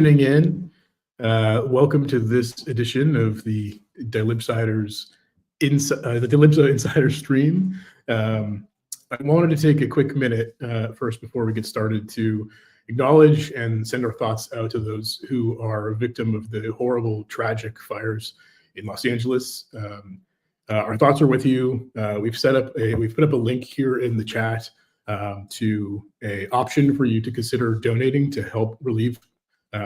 tuning in. Welcome to this edition of the Dylibso Insiders stream. I wanted to take a quick minute first before we get started to acknowledge and send our thoughts out to those who are a victim of the horrible, tragic fires in Los Angeles. Our thoughts are with you. We've put up a link here in the chat to an option for you to consider donating to help relieve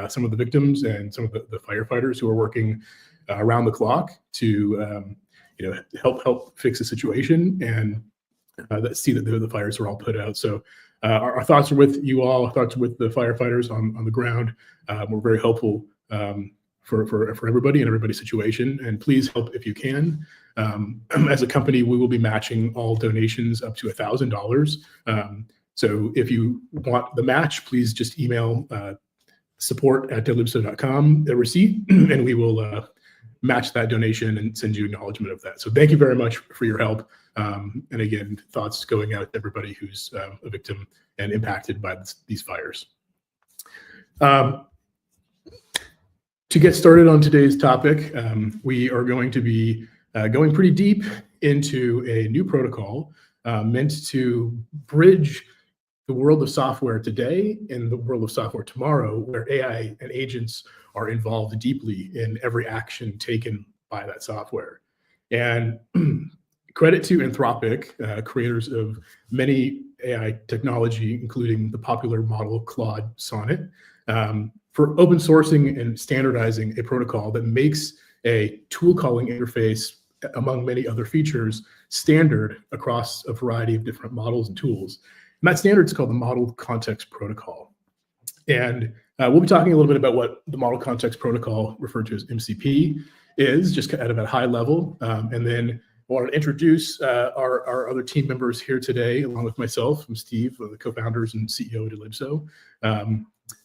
some of the victims and some of the firefighters who are working around the clock to help fix the situation and see that the fires are all put out. So our thoughts are with you all. Our thoughts are with the firefighters on the ground. We're very hopeful for everybody and everybody's situation. And please help if you can. As a company, we will be matching all donations up to $1,000. So if you want the match, please just email support@dylibso.com, the receipt, and we will match that donation and send you acknowledgement of that. So thank you very much for your help. And again, thoughts going out to everybody who's a victim and impacted by these fires. To get started on today's topic, we are going to be going pretty deep into a new protocol meant to bridge the world of software today and the world of software tomorrow, where AI and agents are involved deeply in every action taken by that software. And credit to Anthropic, creators of many AI technology, including the popular model Claude Sonnet, for open sourcing and standardizing a protocol that makes a tool calling interface, among many other features, standard across a variety of different models and tools. And that standard is called the Model Context Protocol. And we'll be talking a little bit about what the Model Context Protocol, referred to as MCP, is, just at a high level. And then I want to introduce our other team members here today, along with myself. I'm Steve, the co-founders and CEO of Dylibso.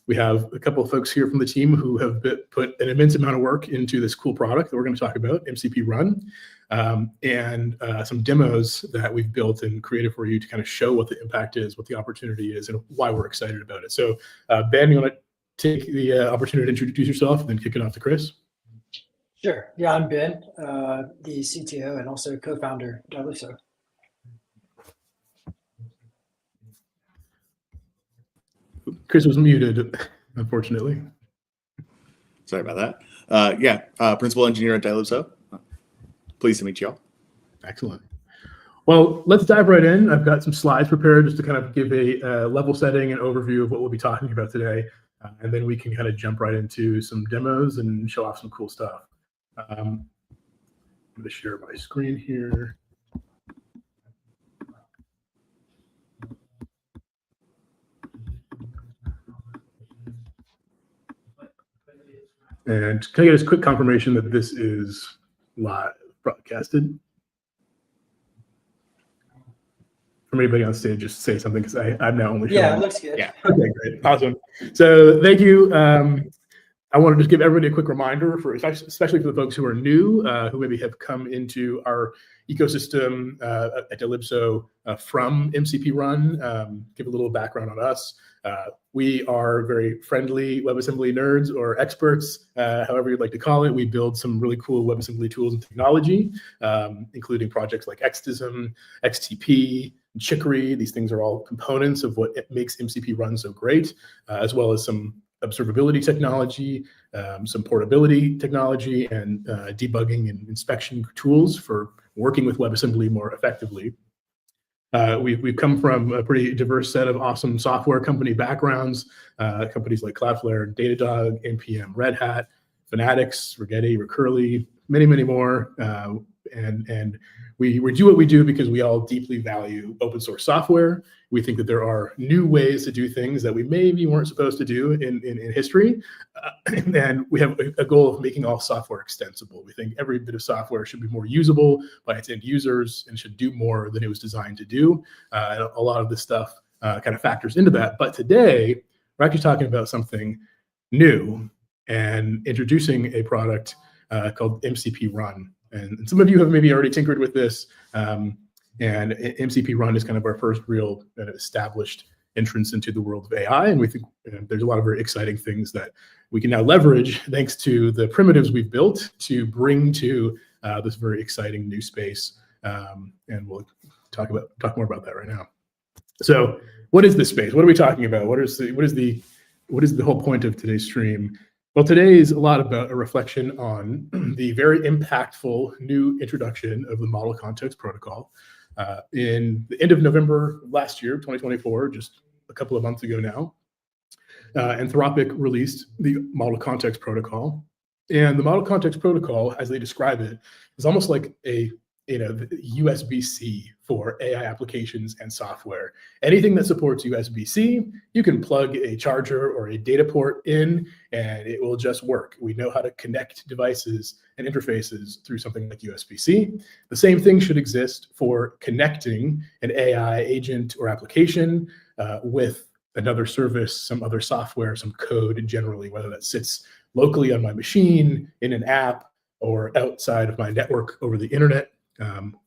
We have a couple of folks here from the team who have put an immense amount of work into this cool product that we're going to talk about, mcp.run, and some demos that we've built and created for you to kind of show what the impact is, what the opportunity is, and why we're excited about it. So Ben, you want to take the opportunity to introduce yourself and then kick it off to Chris? Sure. Yeah, I'm Ben, the CTO and also co-founder of Dylibso. Chris was muted, unfortunately. Sorry about that. Principal engineer at Dylibso. Pleased to meet you all. Excellent. Well, let's dive right in. I've got some slides prepared just to kind of give a level setting and overview of what we'll be talking about today. And then we can kind of jump right into some demos and show off some cool stuff. I'm going to share my screen here. And can I get a quick confirmation that this is live broadcasted? From anybody on stage, just say something, because I'm now only showing. Yeah, it looks good. Yeah. Okay, great. Awesome. So thank you. I want to just give everybody a quick reminder, especially for the folks who are new, who maybe have come into our ecosystem at Dylibso from mcp.run. Give a little background on us. We are very friendly WebAssembly nerds or experts, however you'd like to call it. We build some really cool WebAssembly tools and technology, including projects like XDism, XTP, Chicory. These things are all components of what makes mcp.run so great, as well as some observability technology, some portability technology, and debugging and inspection tools for working with WebAssembly more effectively. We've come from a pretty diverse set of awesome software company backgrounds, companies like Cloudflare, Datadog, NPM, Red Hat, Fanatics, Rigetti, Recurly, many, many more. And we do what we do because we all deeply value open source software. We think that there are new ways to do things that we maybe weren't supposed to do in history. And we have a goal of making all software extensible. We think every bit of software should be more usable by its end users and should do more than it was designed to do. And a lot of this stuff kind of factors into that. But today, we're actually talking about something new and introducing a product called mcp.run. And some of you have maybe already tinkered with this. And mcp.run is kind of our first real established entrance into the world of AI. And we think there's a lot of very exciting things that we can now leverage thanks to the primitives we've built to bring to this very exciting new space. And we'll talk more about that right now. So what is this space? What are we talking about? What is the whole point of today's stream? Well, today is a lot about a reflection on the very impactful new introduction of the Model Context Protocol. In the end of November last year, 2024, just a couple of months ago now, Anthropic released the Model Context Protocol. And the Model Context Protocol, as they describe it, is almost like a USB-C for AI applications and software. Anything that supports USB-C, you can plug a charger or a data port in, and it will just work. We know how to connect devices and interfaces through something like USB-C. The same thing should exist for connecting an AI agent or application with another service, some other software, some code generally, whether that sits locally on my machine, in an app, or outside of my network over the internet.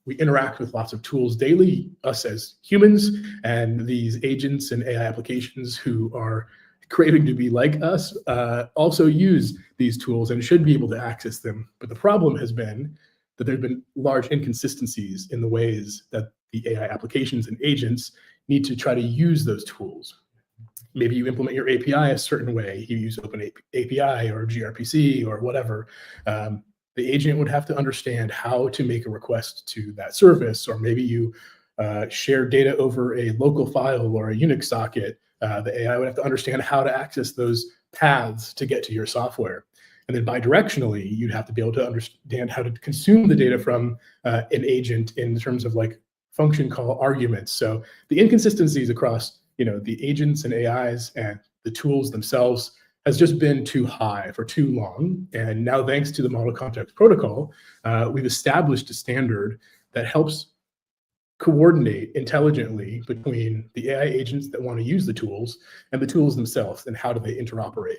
We interact with lots of tools daily, us as humans, and these agents and AI applications who are craving to be like us also use these tools and should be able to access them. But the problem has been that there have been large inconsistencies in the ways that the AI applications and agents need to try to use those tools. Maybe you implement your API a certain way, you use Open API or gRPC or whatever. The agent would have to understand how to make a request to that service, or maybe you share data over a local file or a Unix socket. The AI would have to understand how to access those paths to get to your software. And then bidirectionally, you'd have to be able to understand how to consume the data from an agent in terms of like function call arguments. So the inconsistencies across the agents and AIs and the tools themselves has just been too high for too long. And now, thanks to the Model Context Protocol, we've established a standard that helps coordinate intelligently between the AI agents that want to use the tools and the tools themselves, and how do they interoperate.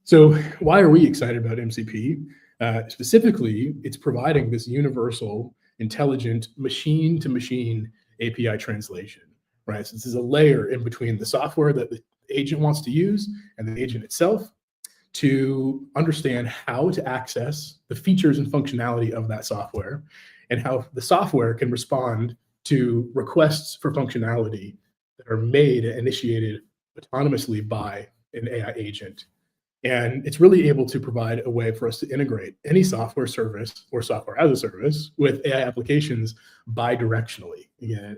So why are we excited about MCP? Specifically, it's providing this universal, intelligent, machine-to-machine API translation, right? So this is a layer in between the software that the agent wants to use and the agent itself to understand how to access the features and functionality of that software, and how the software can respond to requests for functionality that are made and initiated autonomously by an AI agent. And it's really able to provide a way for us to integrate any software service or software as a service with AI applications bidirectionally. Again,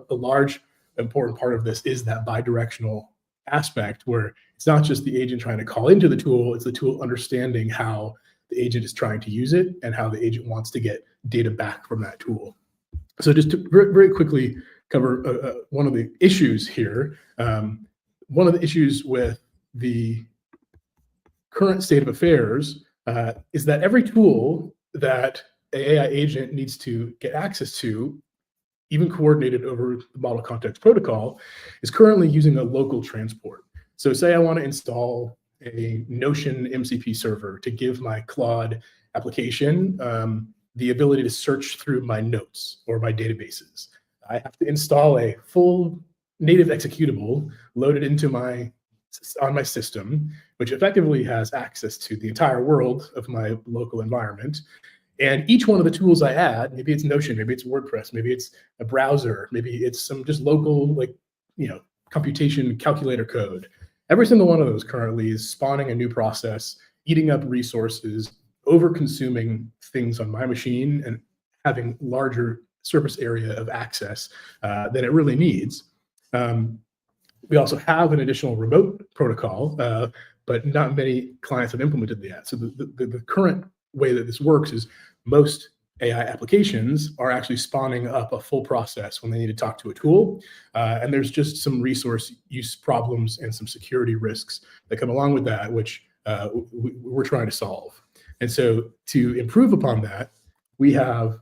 a large important part of this is that bidirectional aspect, where it's not just the agent trying to call into the tool, it's the tool understanding how the agent is trying to use it and how the agent wants to get data back from that tool. So just to very quickly cover one of the issues here, one of the issues with the current state of affairs is that every tool that an AI agent needs to get access to, even coordinated over the Model Context Protocol, is currently using a local transport. So say I want to install a Notion MCP server to give my Claude application the ability to search through my notes or my databases. I have to install a full native executable loaded into on my system, which effectively has access to the entire world of my local environment. And each one of the tools I add, maybe it's Notion, maybe it's WordPress, maybe it's a browser, maybe it's some just local, computation calculator code. Every single one of those currently is spawning a new process, eating up resources, over-consuming things on my machine, and having larger surface area of access than it really needs. We also have an additional remote protocol, but not many clients have implemented that. So the current way that this works is most AI applications are actually spawning up a full process when they need to talk to a tool. And there's just some resource use problems and some security risks that come along with that, which we're trying to solve. And so to improve upon that, we have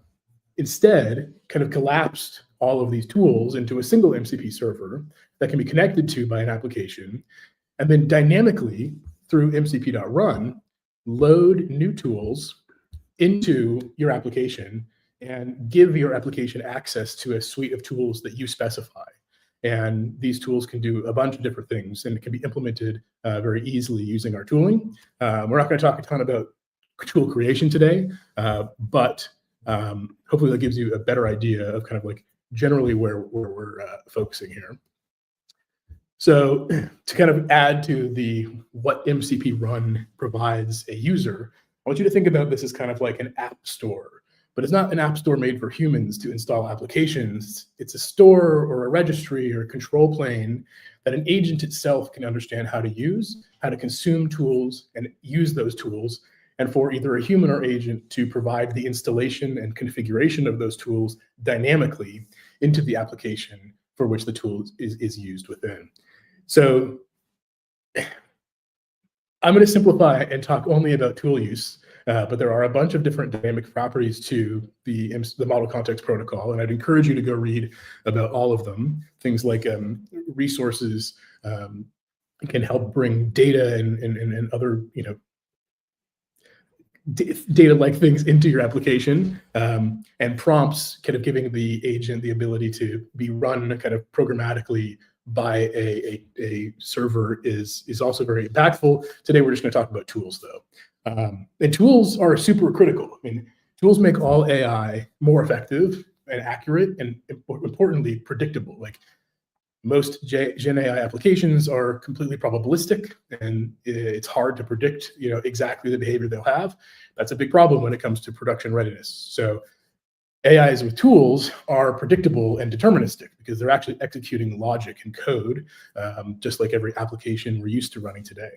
instead kind of collapsed all of these tools into a single MCP server that can be connected to by an application, and then dynamically through mcp.run, load new tools into your application and give your application access to a suite of tools that you specify. And these tools can do a bunch of different things, and it can be implemented very easily using our tooling. We're not going to talk a ton about tool creation today, but hopefully that gives you a better idea of kind of like generally where we're focusing here. So to kind of add to the what mcp.run provides a user, I want you to think about this as kind of like an app store, but it's not an app store made for humans to install applications. It's a store or a registry or a control plane that an agent itself can understand how to use, how to consume tools and use those tools, and for either a human or agent to provide the installation and configuration of those tools dynamically into the application for which the tool is used within. So I'm going to simplify and talk only about tool use, but there are a bunch of different dynamic properties to the model context protocol, and I'd encourage you to go read about all of them. Things like resources can help bring data and other, data-like things into your application, and prompts kind of giving the agent the ability to be run kind of programmatically by a server is also very impactful. Today, we're just going to talk about tools, though. And tools are super critical. I mean, tools make all AI more effective and accurate, and importantly, predictable. Like most Gen AI applications are completely probabilistic, and it's hard to predict, exactly the behavior they'll have. That's a big problem when it comes to production readiness. So AIs with tools are predictable and deterministic because they're actually executing logic and code, just like every application we're used to running today.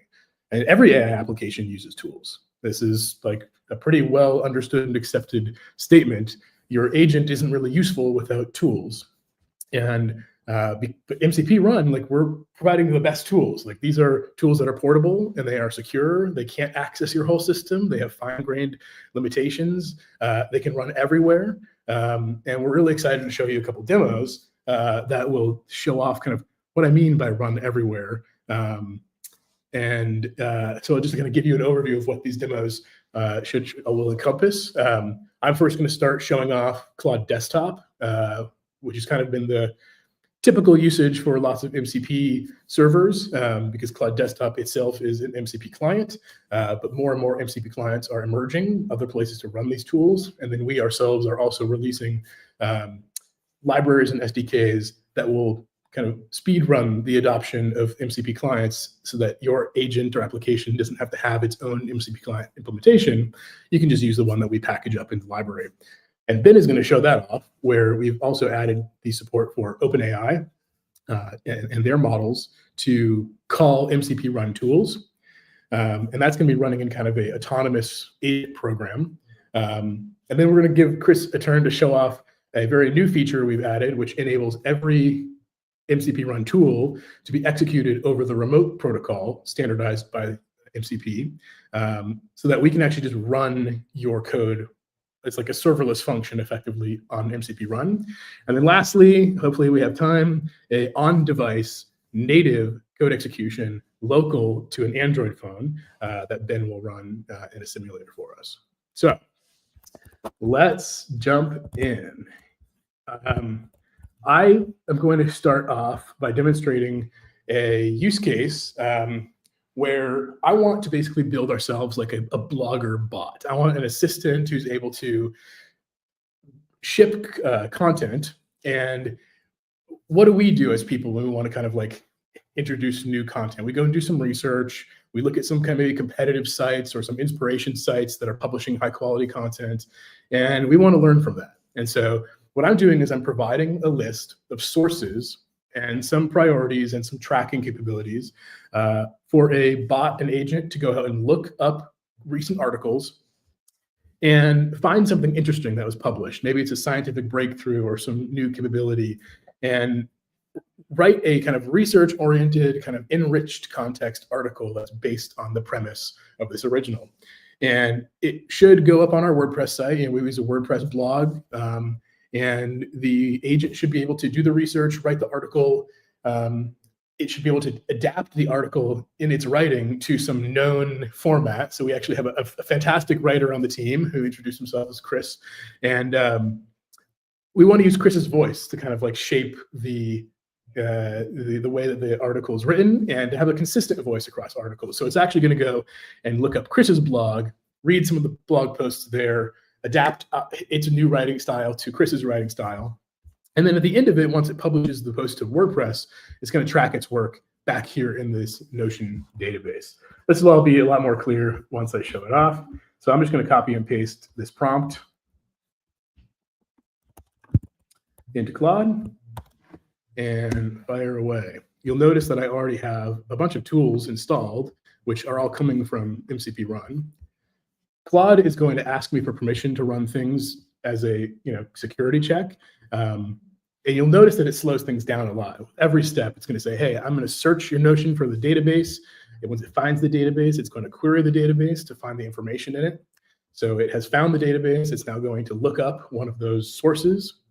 And every AI application uses tools. This is like a pretty well understood and accepted statement. Your agent isn't really useful without tools. And but mcp.run, like, we're providing the best tools. Like, these are tools that are portable and they are secure. They can't access your whole system. They have fine-grained limitations. They can run everywhere. And we're really excited to show you a couple demos that will show off kind of what I mean by run everywhere. So I'm just going to give you an overview of what these demos will encompass. I'm first going to start showing off Claude Desktop, which has kind of been the typical usage for lots of MCP servers, because Claude Desktop itself is an MCP client, but more and more MCP clients are emerging, other places to run these tools. And then we ourselves are also releasing libraries and SDKs that will kind of speed run the adoption of MCP clients so that your agent or application doesn't have to have its own MCP client implementation. You can just use the one that we package up in the library. And Ben is going to show that off, where we've also added the support for OpenAI and their models to call mcp.run tools. And that's going to be running in kind of a autonomous agent program. And then we're going to give Chris a turn to show off a very new feature we've added, which enables every mcp.run tool to be executed over the remote protocol standardized by MCP, so that we can actually just run your code. It's like a serverless function effectively on mcp.run. And then lastly, hopefully we have time, a on-device native code execution local to an Android phone that Ben will run in a simulator for us. So let's jump in. I am going to start off by demonstrating a use case where I want to basically build ourselves like a blogger bot. I want an assistant who's able to ship content. And what do we do as people when we want to kind of like introduce new content? We go and do some research. We look at some kind of maybe competitive sites or some inspiration sites that are publishing high quality content, and we want to learn from that. And so what I'm doing is I'm providing a list of sources and some priorities and some tracking capabilities for a bot and agent to go out and look up recent articles and find something interesting that was published. Maybe it's a scientific breakthrough or some new capability, and write a kind of research-oriented, kind of enriched context article that's based on the premise of this original. And it should go up on our WordPress site, and we use a WordPress blog. And the agent should be able to do the research, write the article. It should be able to adapt the article in its writing to some known format. So we actually have a fantastic writer on the team who introduced himself as Chris. And we want to use Chris's voice to kind of like shape the the way that the article is written and to have a consistent voice across articles. So it's actually going to go and look up Chris's blog, read some of the blog posts there, adapt its new writing style to Chris's writing style. And then at the end of it, once it publishes the post to WordPress, it's going to track its work back here in this Notion database. This will all be a lot more clear once I show it off. So I'm just going to copy and paste this prompt into Claude and fire away. You'll notice that I already have a bunch of tools installed, which are all coming from mcp.run. Claude is going to ask me for permission to run things as a security check. And you'll notice that it slows things down a lot. With every step, it's going to say, hey, I'm going to search your Notion for the database. And once it finds the database, it's going to query the database to find the information in it. So it has found the database. It's now going to look up one of those sources.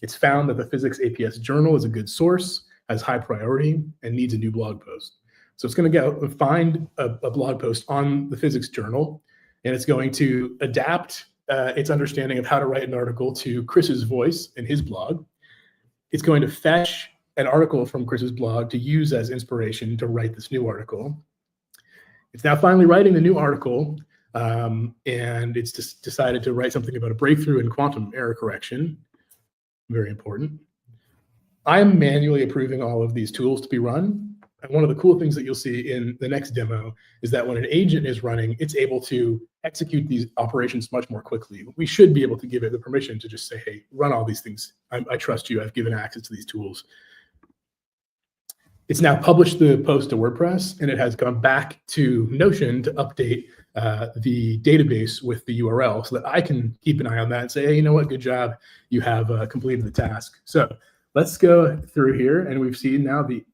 It's found that the physics APS journal is a good source, has high priority, and needs a new blog post. So it's going to go and find a blog post on the physics journal, and it's going to adapt its understanding of how to write an article to Chris's voice in his blog. It's going to fetch an article from Chris's blog to use as inspiration to write this new article. It's now finally writing the new article, and it's just decided to write something about a breakthrough in quantum error correction. Very important. I'm manually approving all of these tools to be run. And one of the cool things that you'll see in the next demo is that when an agent is running, it's able to execute these operations much more quickly. We should be able to give it the permission to just say, hey, run all these things. I trust you. I've given access to these tools. It's now published the post to WordPress, and it has gone back to Notion to update the database with the URL so that I can keep an eye on that and say, hey, you know what, good job, you have completed the task. So let's go through here, and we've seen now the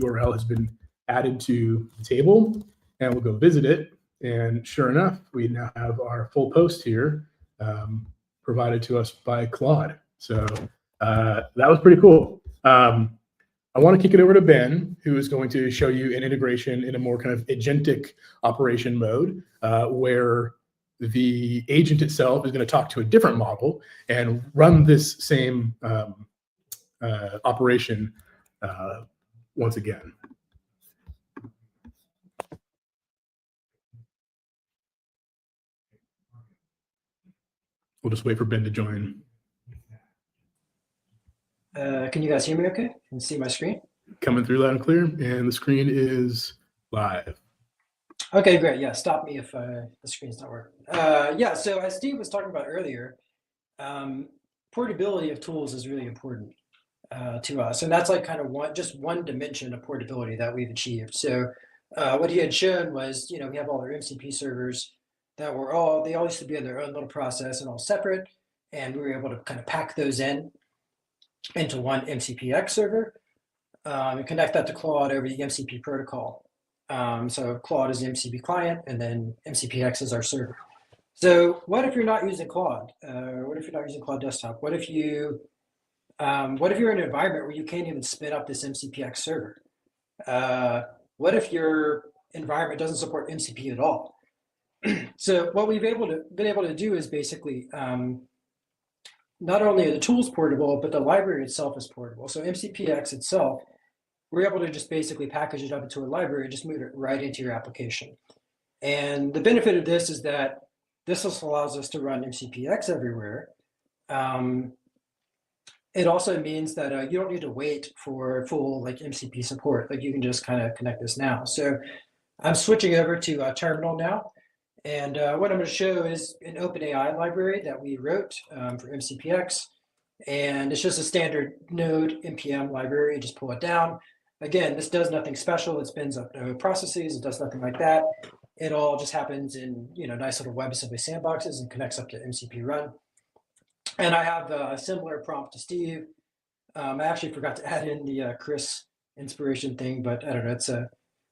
URL has been added to the table, and we'll go visit it. And sure enough, we now have our full post here provided to us by Claude. So that was pretty cool. I want to kick it over to Ben, who is going to show you an integration in a more kind of agentic operation mode, where the agent itself is going to talk to a different model and run this same operation once again. We'll just wait for Ben to join. Can you guys hear me okay? Can you see my screen? Coming through loud and clear, and the screen is live. Okay, great. Yeah, stop me if the screen's not working. Yeah, so as Steve was talking about earlier, portability of tools is really important to us. And that's like kind of just one dimension of portability that we've achieved. So what he had shown was, we have all our MCP servers that they all used to be in their own little process and all separate. And we were able to kind of pack those into one mcpx server and connect that to Claude over the MCP protocol. So Claude is the MCP client, and then mcpx is our server. So what if you're not using Claude? What if you're not using Claude Desktop? What if you're in an environment where you can't even spin up this mcpx server? What if your environment doesn't support MCP at all? So what we've been able to do is basically not only are the tools portable, but the library itself is portable. So mcpx itself, we're able to just basically package it up into a library and just move it right into your application. And the benefit of this is that this also allows us to run mcpx everywhere. It also means that you don't need to wait for full MCP support. You can just kind of connect this now. So I'm switching over to Terminal now. And what I'm going to show is an OpenAI library that we wrote for mcpx. And it's just a standard node npm library. You just pull it down. Again, this does nothing special. It spins up no processes. It does nothing like that. It all just happens in nice little WebAssembly sandboxes and connects up to mcp.run. And I have a similar prompt to Steve. I actually forgot to add in the Chris inspiration thing, but I don't know. It's kind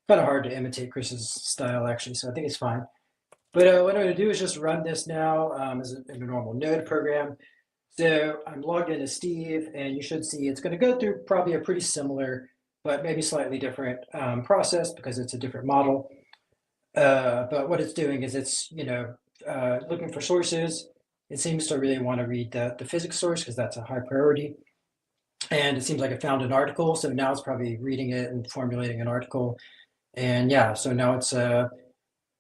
of hard to imitate Chris's style, actually, so I think it's fine. But what I'm going to do is just run this now as a normal node program. So I'm logged in as Steve, and you should see it's going to go through probably a pretty similar, but maybe slightly different process because it's a different model. But what it's doing is it's looking for sources. It seems to really want to read the physics source because that's a high priority. and it seems like it found an article. So now it's probably reading it and formulating an article. And yeah, so now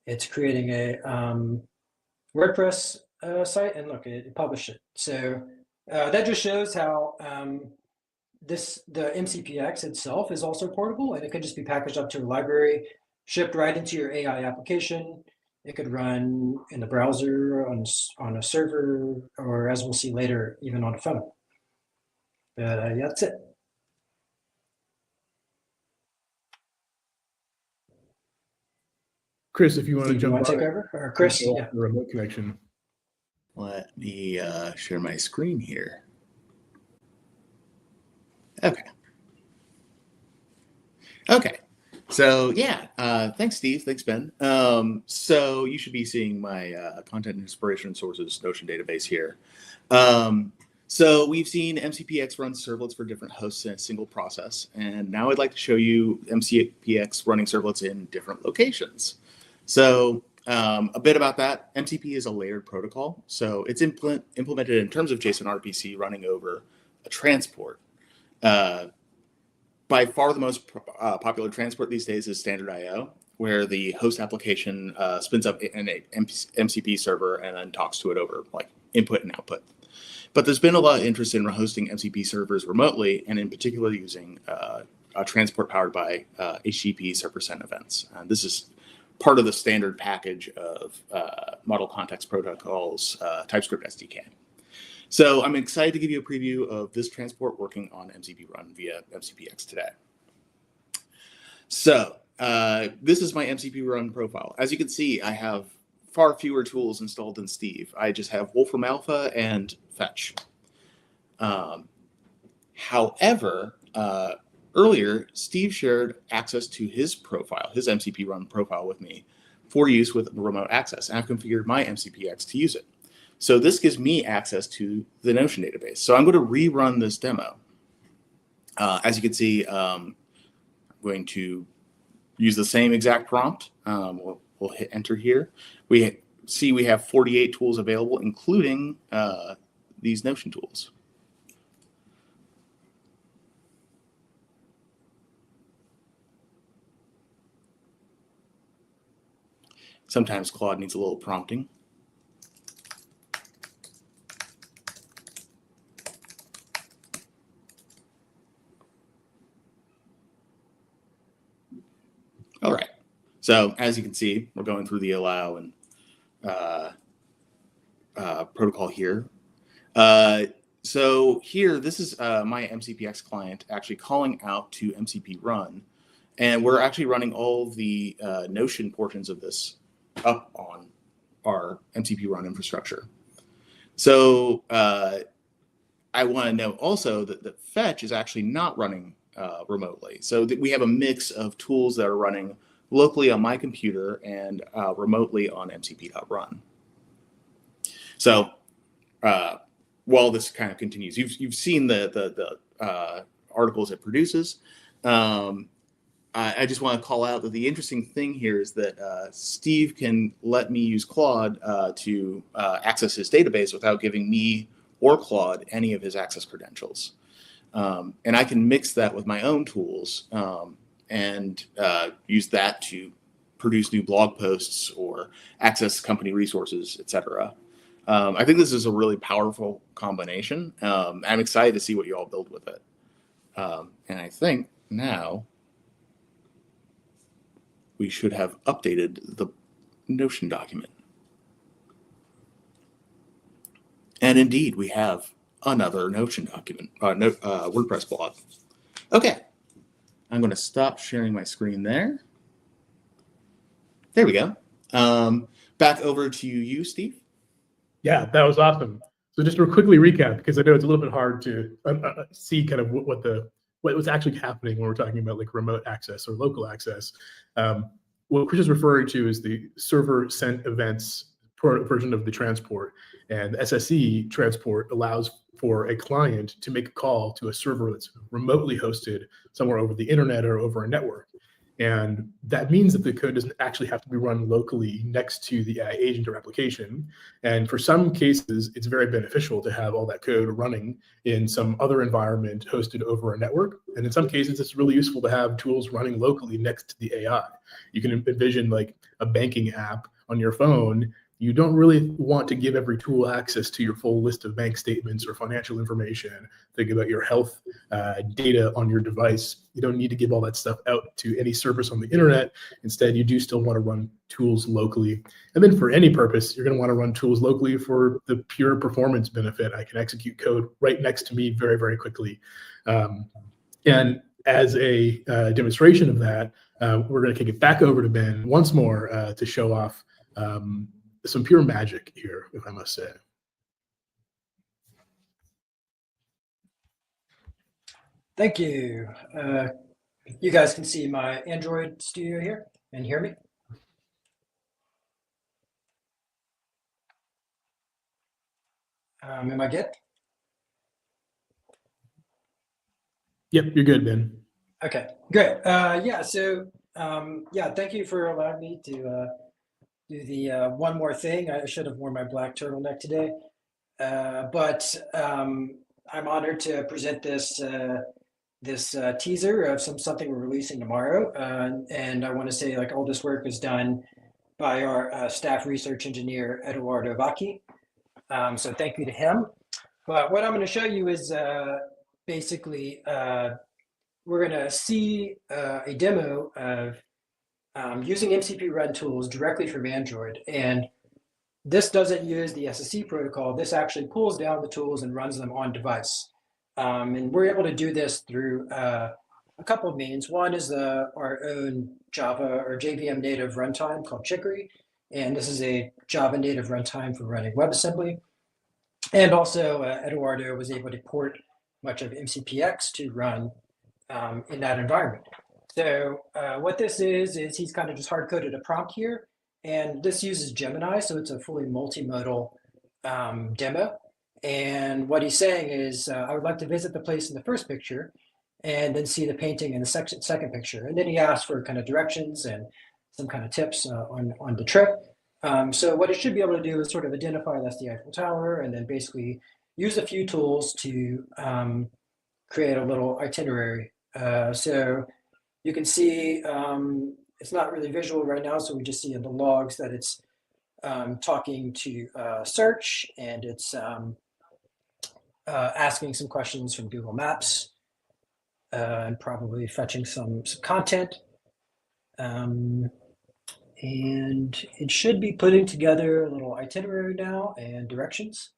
it's creating a WordPress site, and look, it published it. So that just shows how the mcpx itself is also portable, and it could just be packaged up to a library, shipped right into your AI application. It could run in the browser, on a server, or as we'll see later, even on a phone. But yeah, that's it. Chris, if you want to Steve, you jump want to on take it, over? Or Chris? control Yeah. the remote connection. Let me share my screen here. Okay. Okay. So yeah, thanks, Steve. Thanks, Ben. So you should be seeing my content inspiration sources Notion database here. So we've seen mcpx run servlets for different hosts in a single process, and now I'd like to show you mcpx running servlets in different locations. So a bit about that. MCP is a layered protocol, so it's implemented in terms of JSON RPC running over a transport. By far the most popular transport these days is standard I/O, where the host application spins up an MCP server and then talks to it over like input and output. But there's been a lot of interest in hosting MCP servers remotely, and in particular using a transport powered by HTTP server send events. This is part of the standard package of Model Context Protocol's TypeScript SDK. So I'm excited to give you a preview of this transport working on mcp.run via mcpx today. So this is my mcp.run profile. As you can see, I have far fewer tools installed than Steve. I just have Wolfram Alpha and Fetch. However, earlier, Steve shared access to his profile, his mcp.run profile with me for use with remote access. And I've configured my mcpx to use it. So this gives me access to the Notion database. So I'm going to rerun this demo. As you can see, I'm going to use the same exact prompt. We'll hit enter here. We see we have 48 tools available, including these Notion tools. Sometimes Claude needs a little prompting. All right. So as you can see, we're going through the allow and protocol here. So here, this is my mcpx client actually calling out to mcp.run, and we're actually running all of the Notion portions of this up on our mcp.run infrastructure. So I want to note also that Fetch is actually not running remotely. So we have a mix of tools that are running locally on my computer and remotely on mcp.run. So while this kind of continues, you've seen the articles it produces. I just want to call out that the interesting thing here is that Steve can let me use Claude to access his database without giving me or Claude any of his access credentials. And I can mix that with my own tools and use that to produce new blog posts or access company resources, etc. I think this is a really powerful combination. I'm excited to see what you all build with it. And I think now we should have updated the Notion document. And indeed, we have another Notion document, WordPress blog. Okay, I'm going to stop sharing my screen there. There we go. Back over to you, Steve. Yeah, that was awesome. So just to quickly recap, because I know it's a little bit hard to see kind of what was actually happening when we're talking about like remote access or local access. What Chris is referring to is the server sent events version of the transport, and SSE transport allows for a client to make a call to a server that's remotely hosted somewhere over the internet or over a network. And that means that the code doesn't actually have to be run locally next to the AI agent or application. And for some cases, it's very beneficial to have all that code running in some other environment hosted over a network. And in some cases, it's really useful to have tools running locally next to the AI. You can envision like a banking app on your phone. You don't really want to give every tool access to your full list of bank statements or financial information. Think about your health data on your device. You don't need to give all that stuff out to any service on the internet. Instead, you do still want to run tools locally. And then for any purpose, you're going to want to run tools locally for the pure performance benefit. I can execute code right next to me very, very quickly. And as a demonstration of that, we're going to kick it back over to Ben once more to show off some pure magic here, if I must say. Thank you. You guys can see my Android studio here and hear me. Am I good? Yep, you're good, Ben. Okay, good. Yeah, so yeah, thank you for allowing me to do the one more thing. I should have worn my black turtleneck today, but I'm honored to present this teaser of something we're releasing tomorrow. And I want to say, like, all this work was done by our staff research engineer Eduardo Vacchi. So thank you to him. But what I'm going to show you is basically we're going to see a demo of using MCP.run tools directly from Android. And this doesn't use the SSE protocol. This actually pulls down the tools and runs them on device. And we're able to do this through a couple of means. One is our own Java or JVM native runtime called Chicory. And this is a Java native runtime for running WebAssembly. And also Eduardo was able to port much of mcpx to run in that environment. So what this is he's kind of just hard-coded a prompt here, and this uses Gemini, so it's a fully multimodal demo. And what he's saying is, I would like to visit the place in the first picture and then see the painting in the second picture. And then he asks for kind of directions and some kind of tips on the trip. So what it should be able to do is sort of identify that's the Eiffel Tower, and then basically use a few tools to create a little itinerary. So you can see it's not really visual right now, so we just see in the logs that it's talking to search, and it's asking some questions from Google Maps and probably fetching some content. And it should be putting together a little itinerary now and directions.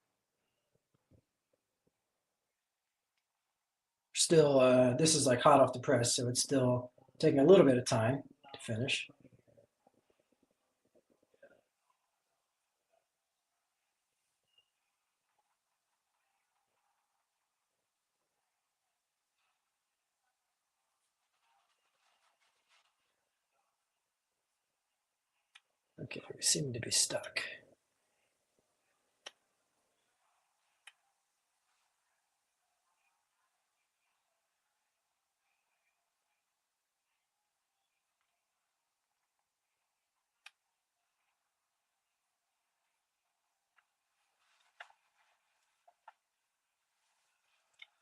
Still, this is like hot off the press, so it's still taking a little bit of time to finish. Okay, we seem to be stuck.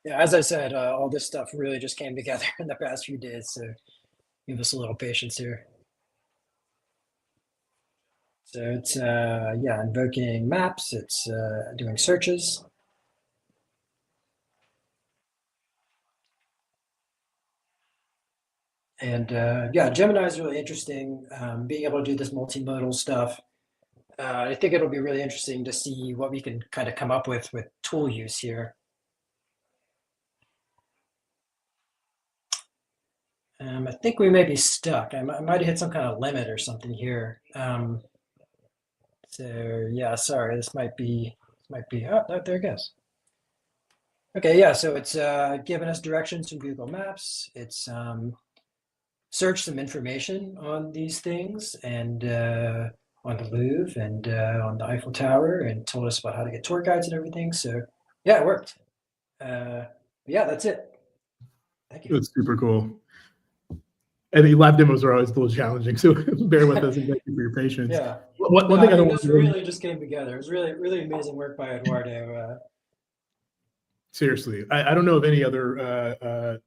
Yeah, as I said, all this stuff really just came together in the past few days, so give us a little patience here. So it's, yeah, invoking maps, it's doing searches. And yeah, Gemini is really interesting, being able to do this multimodal stuff. I think it'll be really interesting to see what we can kind of come up with tool use here. I think we may be stuck. I might have hit some kind of limit or something here. So yeah, sorry, this might be, oh, there it goes. Okay, yeah, so it's giving us directions from Google Maps. It's searched some information on these things, and on the Louvre and on the Eiffel Tower, and told us about how to get tour guides and everything. So yeah, it worked. Yeah, that's it. Thank you. That's super cool. And the lab demos are always a little challenging, so bear with us and thank you for your patience. Yeah. One No, thing I don't this want to really just came together. It was really amazing work by Eduardo. seriously, I don't know of any other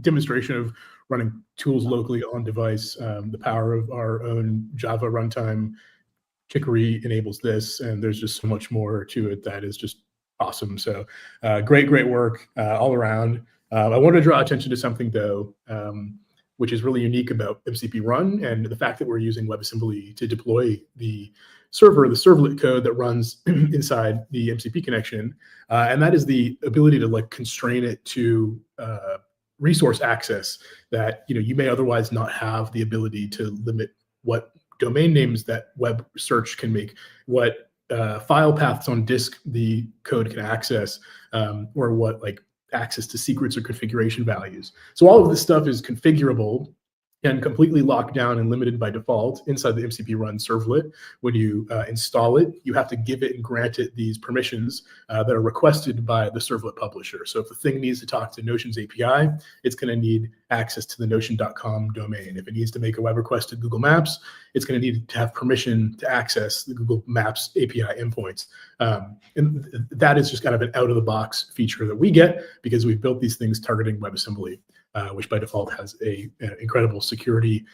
demonstration of running tools locally on device. The power of our own Java runtime, Chicory, enables this, and there's just so much more to it that is just awesome. So great work all around. I wanted to draw attention to something though, which is really unique about mcp.run and the fact that we're using WebAssembly to deploy the server, the servlet code that runs inside the MCP connection. And that is the ability to like constrain it to resource access that you may otherwise not have the ability to limit what domain names that web search can make, what file paths on disk the code can access, or what like access to secrets or configuration values. So all of this stuff is configurable and completely locked down and limited by default inside the mcp.run servlet. When you install it, you have to give it and grant it these permissions that are requested by the servlet publisher. So if the thing needs to talk to Notion's API, it's going to need access to the notion.com domain. If it needs to make a web request to Google Maps, it's going to need to have permission to access the Google Maps API endpoints. And that is just kind of an out-of-the-box feature that we get because we've built these things targeting WebAssembly, which by default has an incredible security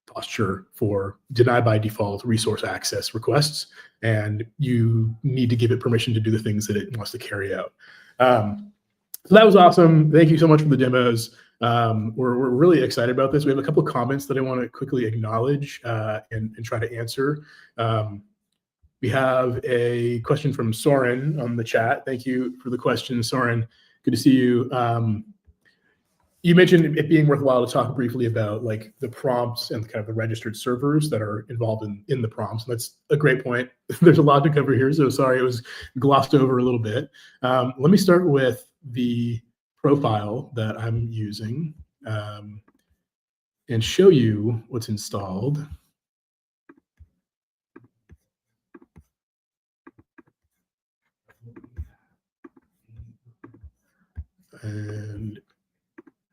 posture for deny by default resource access requests, and you need to give it permission to do the things that it wants to carry out. So that was awesome. Thank you so much for the demos. We're really excited about this. We have a couple of comments that I want to quickly acknowledge and try to answer. We have a question from Soren on the chat. Thank you for the question, Soren. Good to see you. You mentioned it being worthwhile to talk briefly about like the prompts and kind of the registered servers that are involved in the prompts. And that's a great point. There's a lot to cover here, so sorry it was glossed over a little bit. Let me start with the profile that I'm using and show you what's installed. And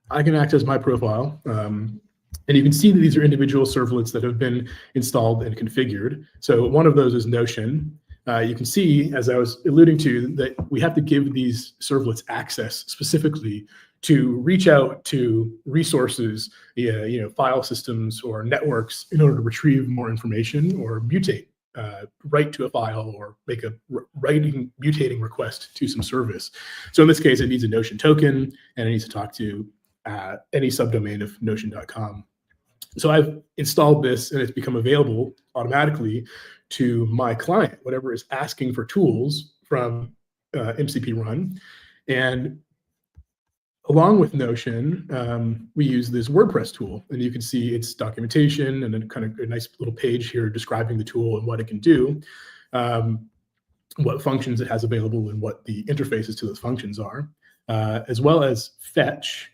I can access my profile, and you can see that these are individual servlets that have been installed and configured. So one of those is Notion. You can see, as I was alluding to, that we have to give these servlets access specifically to reach out to resources, file systems or networks in order to retrieve more information or mutate, write to a file or make a mutating request to some service. So in this case, it needs a Notion token and it needs to talk to any subdomain of notion.com. So I've installed this and it's become available automatically to my client, whatever is asking for tools from mcp.run. And along with Notion, we use this WordPress tool, and you can see its documentation and then kind of a nice little page here describing the tool and what it can do, what functions it has available and what the interfaces to those functions are, as well as fetch,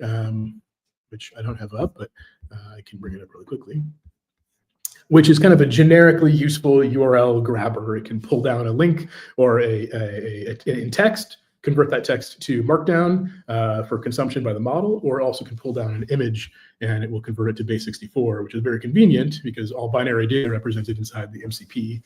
which I don't have up, but I can bring it up really quickly, which is kind of a generically useful URL grabber. It can pull down a link or in text, convert that text to Markdown for consumption by the model, or it also can pull down an image and it will convert it to base64, which is very convenient because all binary data represented inside the MCP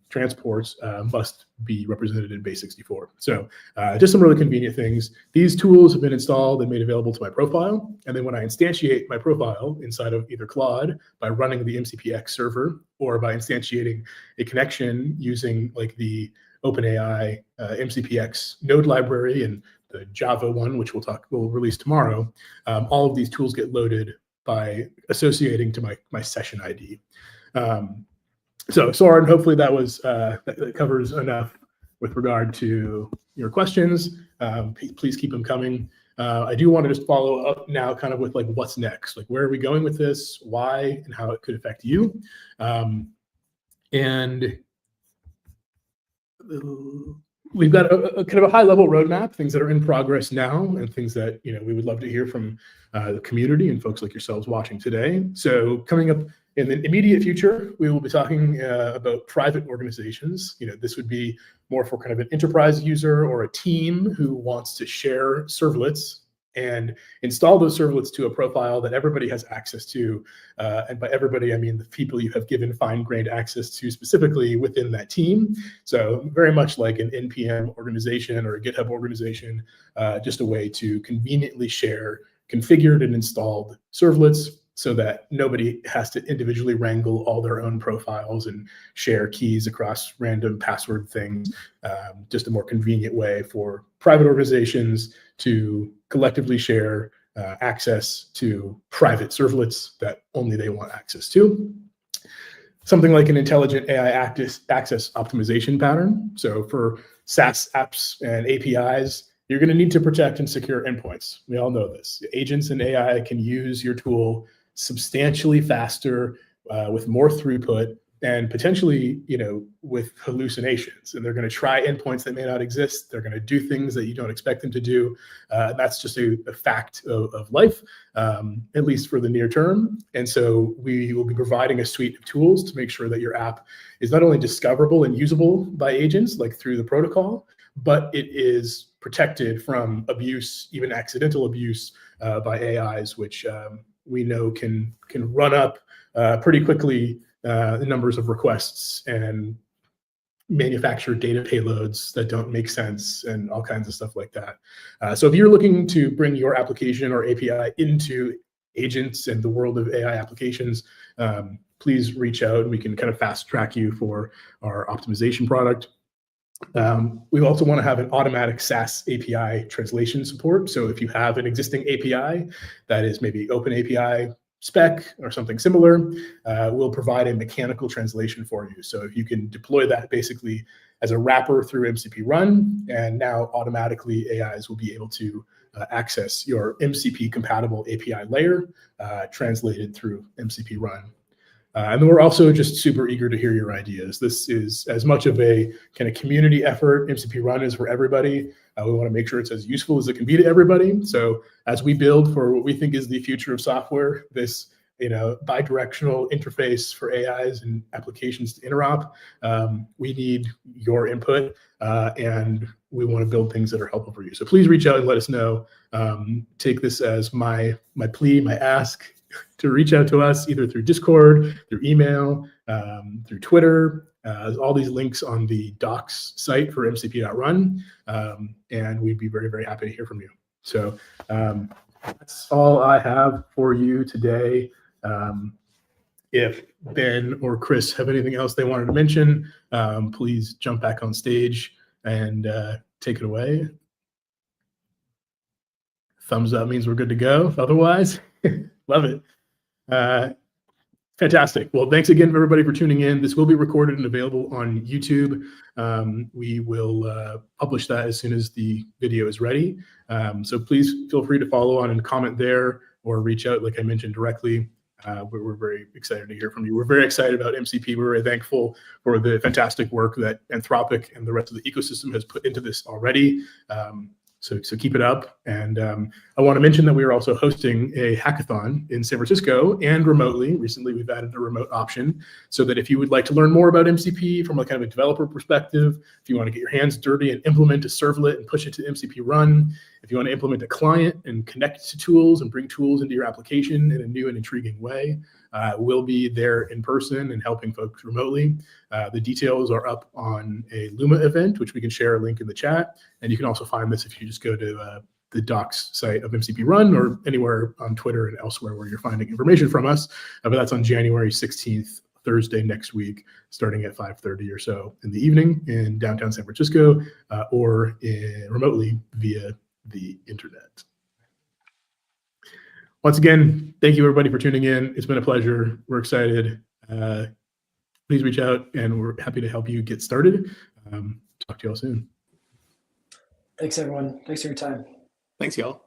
transports must be represented in base64. So just some really convenient things. These tools have been installed and made available to my profile. And then when I instantiate my profile inside of either Claude by running the mcpx server or by instantiating a connection using like the OpenAI mcpx node library and the Java one, which we'll release tomorrow, all of these tools get loaded by associating to my session ID. So Soren, hopefully that covers enough with regard to your questions. Please keep them coming. I do want to just follow up now kind of with like what's next, like where are we going with this, why, and how it could affect you. And we've got a kind of a high level roadmap, things that are in progress now and things that we would love to hear from the community and folks like yourselves watching today. So coming up in the immediate future, we will be talking about private organizations. This would be more for kind of an enterprise user or a team who wants to share servlets and install those servlets to a profile that everybody has access to. And by everybody, I mean the people you have given fine-grained access to specifically within that team. So very much like an NPM organization or a GitHub organization, just a way to conveniently share configured and installed servlets so that nobody has to individually wrangle all their own profiles and share keys across random password things. Just a more convenient way for private organizations to collectively share access to private servlets that only they want access to. Something like an intelligent AI access optimization pattern. So for SaaS apps and APIs, you're going to need to protect and secure endpoints. We all know this. Agents and AI can use your tool substantially faster, with more throughput, and potentially, with hallucinations. And they're going to try endpoints that may not exist. They're going to do things that you don't expect them to do. And that's just a fact of life, at least for the near term. And so we will be providing a suite of tools to make sure that your app is not only discoverable and usable by agents, like through the protocol, but it is protected from abuse, even accidental abuse, by AIs, which we know can run up pretty quickly the numbers of requests and manufacture data payloads that don't make sense and all kinds of stuff like that. So if you're looking to bring your application or API into agents and the world of AI applications, please reach out and we can kind of fast track you for our optimization product. We also want to have an automatic SaaS API translation support. So if you have an existing API that is maybe Open API spec or something similar, we'll provide a mechanical translation for you. So if you can deploy that basically as a wrapper through mcp.run, and now automatically AIs will be able to access your MCP compatible API layer translated through mcp.run. And then we're also just super eager to hear your ideas. This is as much of a kind of community effort. mcp.run is for everybody. We want to make sure it's as useful as it can be to everybody. So as we build for what we think is the future of software, this bi-directional interface for AIs and applications to interop, we need your input, and we want to build things that are helpful for you. So please reach out and let us know. Take this as my plea, my ask, to reach out to us either through Discord, through email, through Twitter. There's all these links on the docs site for mcp.run, and we'd be very, very happy to hear from you. So that's all I have for you today. If Ben or Chris have anything else they wanted to mention, please jump back on stage and take it away. Thumbs up means we're good to go. Otherwise, love it. Fantastic. Well, thanks again, everybody, for tuning in. This will be recorded and available on YouTube. We will publish that as soon as the video is ready. So please feel free to follow on and comment there or reach out, like I mentioned, directly. We're very excited to hear from you. We're very excited about MCP. We're very thankful for the fantastic work that Anthropic and the rest of the ecosystem has put into this already. So keep it up. And I want to mention that we are also hosting a hackathon in San Francisco and remotely. Recently, we've added a remote option so that if you would like to learn more about MCP from a kind of a developer perspective, if you want to get your hands dirty and implement a servlet and push it to mcp.run, if you want to implement a client and connect to tools and bring tools into your application in a new and intriguing way, we'll be there in person and helping folks remotely. The details are up on a Luma event, which we can share a link in the chat. And you can also find this if you just go to the docs site of mcp.run or anywhere on Twitter and elsewhere where you're finding information from us. But that's on January 16th, Thursday next week, starting at 5:30 or so in the evening in downtown San Francisco, or remotely via the internet. Once again, thank you everybody for tuning in. It's been a pleasure. We're excited. Please reach out and we're happy to help you get started. Talk to you all soon. Thanks, everyone. Thanks for your time. Thanks, y'all.